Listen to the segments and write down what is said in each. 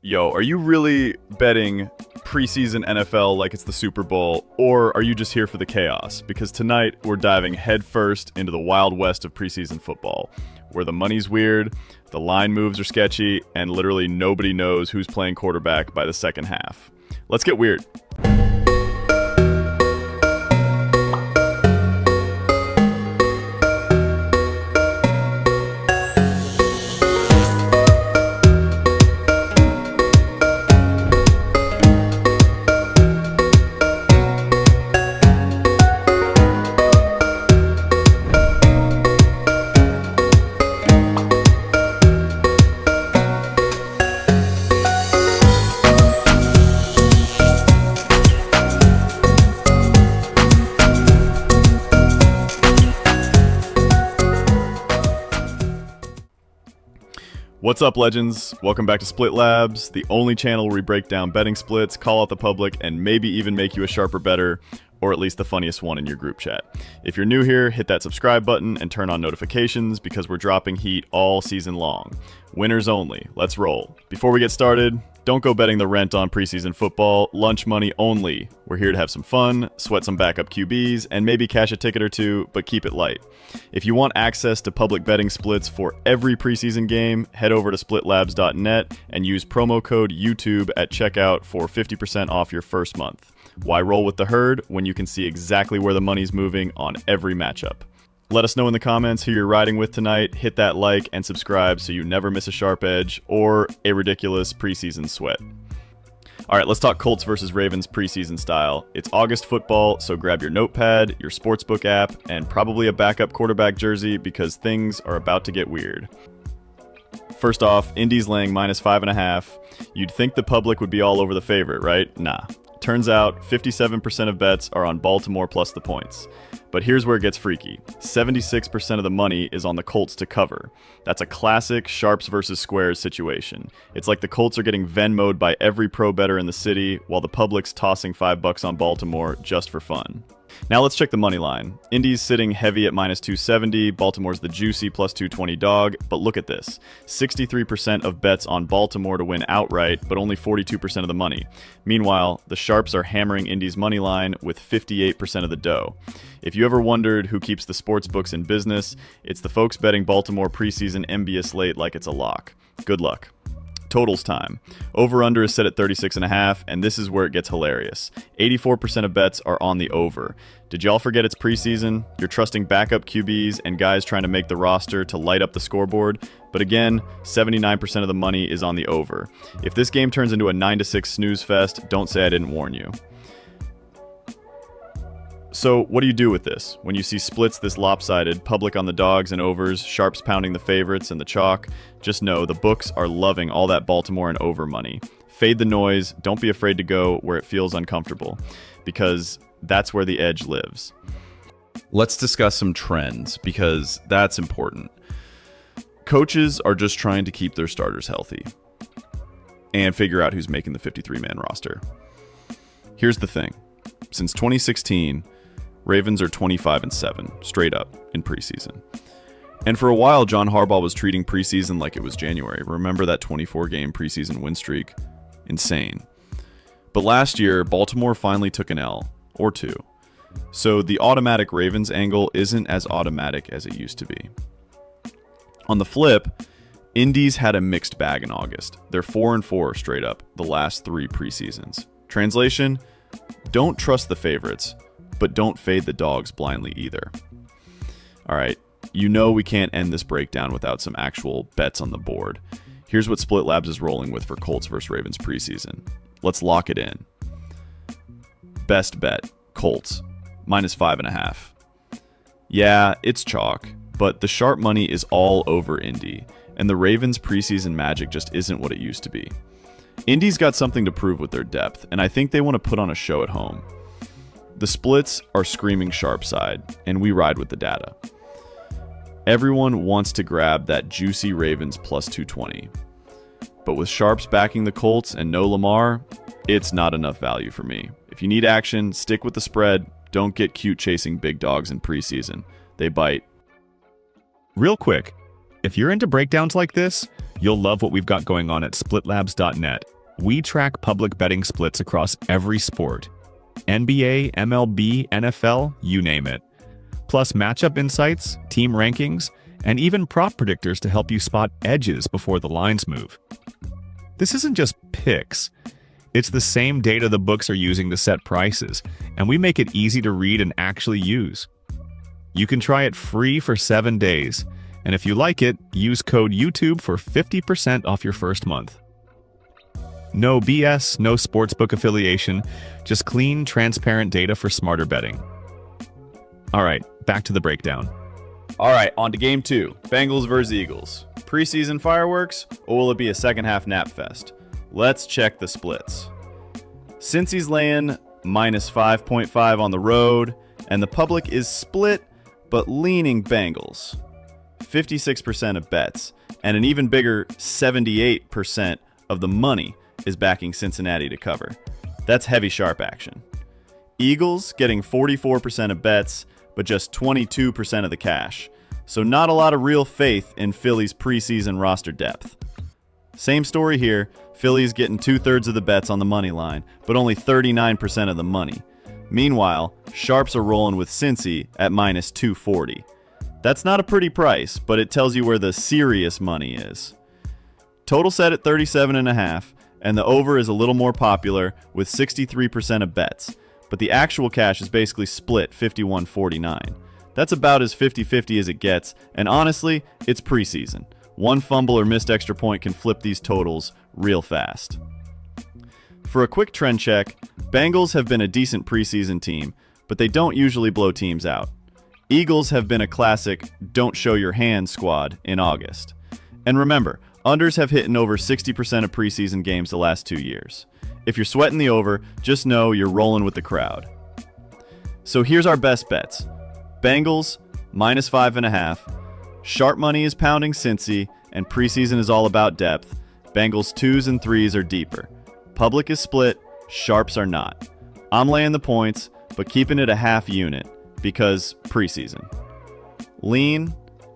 Yo, are you really betting preseason NFL like it's the Super Bowl, or are you just here for the chaos? Because tonight we're diving headfirst into the wild west of preseason football, where the money's weird, the line moves are sketchy, and literally nobody knows who's playing quarterback by the second half. Let's get weird. What's up, legends? Welcome back to Split Labs, the only channel where we break down betting splits, call out the public, and maybe even make you a sharper bettor, or at least the funniest one in your group chat. If you're new here, hit that subscribe button and turn on notifications because we're dropping heat all season long. Winners only. Let's roll. Before we get started, don't go betting the rent on preseason football. Lunch money only. We're here to have some fun, sweat some backup QBs, and maybe cash a ticket or two, but keep it light. If you want access to public betting splits for every preseason game, head over to splitlabs.net and use promo code YouTube at checkout for 50% off your first month. Why roll with the herd when you can see exactly where the money's moving on every matchup? Let us know in the comments who you're riding with tonight. Hit that like and subscribe so you never miss a sharp edge or a ridiculous preseason sweat. All right, let's talk Colts versus Ravens preseason style. It's August football, so grab your notepad, your sportsbook app, and probably a backup quarterback jersey because things are about to get weird. First off, Indy's laying -5.5. You'd think the public would be all over the favorite, right? Nah. Turns out 57% of bets are on Baltimore plus the points. But here's where it gets freaky. 76% of the money is on the Colts to cover. That's a classic sharps versus squares situation. It's like the Colts are getting Venmo'd by every pro bettor in the city, while the public's tossing $5 on Baltimore just for fun. Now let's check the money line. Indy's sitting heavy at -270, Baltimore's the juicy +220 dog, but look at this. 63% of bets on Baltimore to win outright, but only 42% of the money. Meanwhile, the sharps are hammering Indy's money line with 58% of the dough. If you ever wondered who keeps the sports books in business, it's the folks betting Baltimore preseason NBA slate like it's a lock. Good luck. Totals time. Over-under is set at 36.5, and this is where it gets hilarious. 84% of bets are on the over. Did y'all forget it's preseason? You're trusting backup QBs and guys trying to make the roster to light up the scoreboard, but again, 79% of the money is on the over. If this game turns into a 9-6 snooze fest, don't say I didn't warn you. So what do you do with this? When you see splits this lopsided, public on the dogs and overs, sharps pounding the favorites and the chalk, just know the books are loving all that Baltimore and over money. Fade the noise, don't be afraid to go where it feels uncomfortable, because that's where the edge lives. Let's discuss some trends, because that's important. Coaches are just trying to keep their starters healthy and figure out who's making the 53-man roster. Here's the thing. Since 2016, Ravens are 25-7, straight up, in preseason. And for a while, John Harbaugh was treating preseason like it was January. Remember that 24-game preseason win streak? Insane. But last year, Baltimore finally took an L, or two. So the automatic Ravens angle isn't as automatic as it used to be. On the flip, Indy's had a mixed bag in August. They're 4-4 straight up the last three preseasons. Translation? Don't trust the favorites, but don't fade the dogs blindly either. All right, you know we can't end this breakdown without some actual bets on the board. Here's what Split Labs is rolling with for Colts vs. Ravens preseason. Let's lock it in. Best bet, Colts, -5.5. Yeah, it's chalk, but the sharp money is all over Indy, and the Ravens preseason magic just isn't what it used to be. Indy's got something to prove with their depth, and I think they want to put on a show at home. The splits are screaming sharp side, and we ride with the data. Everyone wants to grab that juicy Ravens +220. But with sharps backing the Colts and no Lamar, it's not enough value for me. If you need action, stick with the spread. Don't get cute chasing big dogs in preseason. They bite. Real quick, if you're into breakdowns like this, You'll love what we've got going on at splitlabs.net. We track public betting splits across every sport. NBA, MLB, NFL, you name it. Plus matchup insights, team rankings, and even prop predictors to help you spot edges before the lines move. This isn't just picks. It's the same data the books are using to set prices, and we make it easy to read and actually use. You can try it free for 7 days, and if you like it, use code YouTube for 50% off your first month. No BS, no sportsbook affiliation, just clean, transparent data for smarter betting. All right, back to the breakdown. All right, on to game 2. Bengals versus Eagles. Preseason fireworks, or will it be a second half nap fest? Let's check the splits. Cincy's laying minus 5.5 on the road, and the public is split, but leaning Bengals. 56% of bets, and an even bigger 78% of the money is backing Cincinnati to cover. That's heavy sharp action. Eagles getting 44% of bets, but just 22% of the cash. So not a lot of real faith in Philly's preseason roster depth. Same story here. Philly's getting 2/3 of the bets on the money line, but only 39% of the money. Meanwhile, sharps are rolling with Cincy at minus 240. That's not a pretty price, but it tells you where the serious money is. Total set at 37.5, and the over is a little more popular with 63% of bets, but the actual cash is basically split 51-49. That's about as 50-50 as it gets, and honestly, it's preseason. One fumble or missed extra point can flip these totals real fast. For a quick trend check, Bengals have been a decent preseason team, but they don't usually blow teams out. Eagles have been a classic don't show your hand squad in August. And remember, unders have hit in over 60% of preseason games the last 2 years. If you're sweating the over, just know you're rolling with the crowd. So here's our best bets. Bengals, minus 5.5. Sharp money is pounding Cincy, and preseason is all about depth. Bengals 2s and 3s are deeper. Public is split, sharps are not. I'm laying the points, but keeping it a half unit, because preseason. Lean,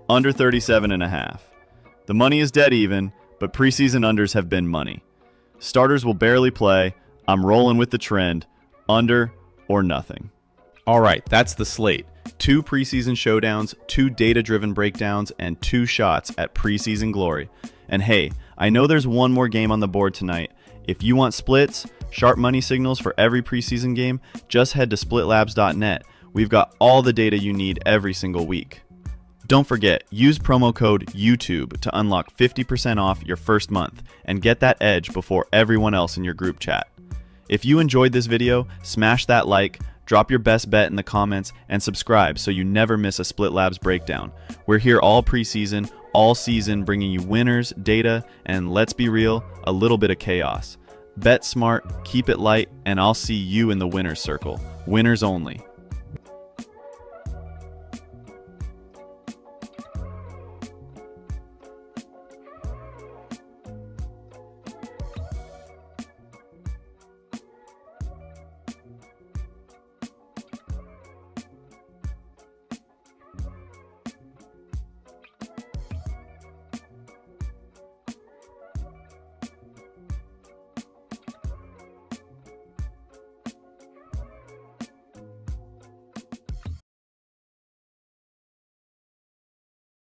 under 37.5. The money is dead even, but preseason unders have been money. Starters will barely play. I'm rolling with the trend, under or nothing. All right, that's the slate. 2 preseason showdowns, 2 data-driven breakdowns, and 2 shots at preseason glory. And hey, I know there's one more game on the board tonight. If you want splits, sharp money signals for every preseason game, just head to splitlabs.net. We've got all the data you need every single week. Don't forget, use promo code YouTube to unlock 50% off your first month and get that edge before everyone else in your group chat. If you enjoyed this video, smash that like, drop your best bet in the comments, and subscribe so you never miss a Split Labs breakdown. We're here all preseason, all season, bringing you winners, data, and let's be real, a little bit of chaos. Bet smart, keep it light, and I'll see you in the winners circle. Winners only.